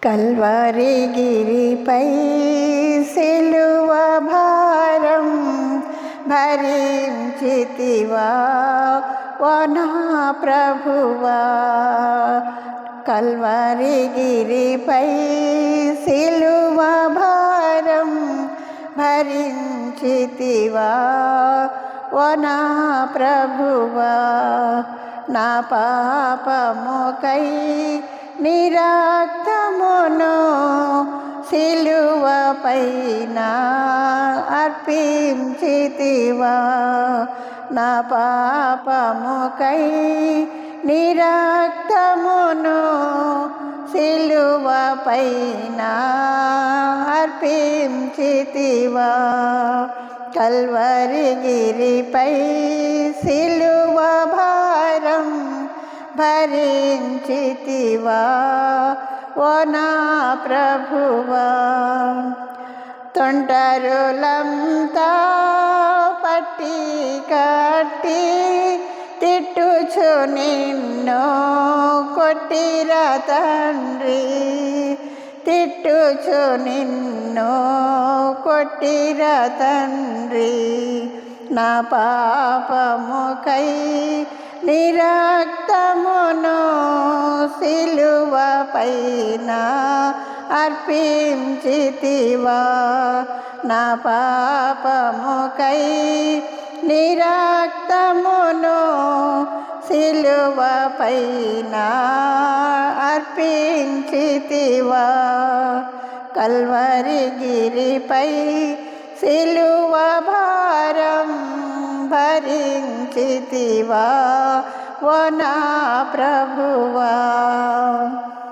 Calvary గిరిపై సిలువ భారం భరించితివా ఓ నా ప్రభువా. కల్వరి గిరిపై సిలువ భారం భరించితివా ఓ నా ప్రభువా. నా పాపముకై నీ రక్తమును సిలువపైన అర్పించితివా. నా పాపముకై నీ రక్తమును సిలువపైన అర్పించితివా. కల్వరి గిరిపై సిలువ భారం భరించితివా ఓ నా ప్రభువా. తొంటరులంతా పట్టి కట్టి తిట్టుచు నిన్ను కొట్టిరా తండ్రి, తిట్టుచు నిన్ను కొట్టిరా తండ్రి. నా పాపముకై నీ రక్తమును సిలువపైన అర్పించితివా. నా పాపముకై నీ రక్తమును సిలువపైన అర్పించితివా. కల్వరి గిరిపై సిలువ భారం భరించితివా ఓ నా ప్రభువా.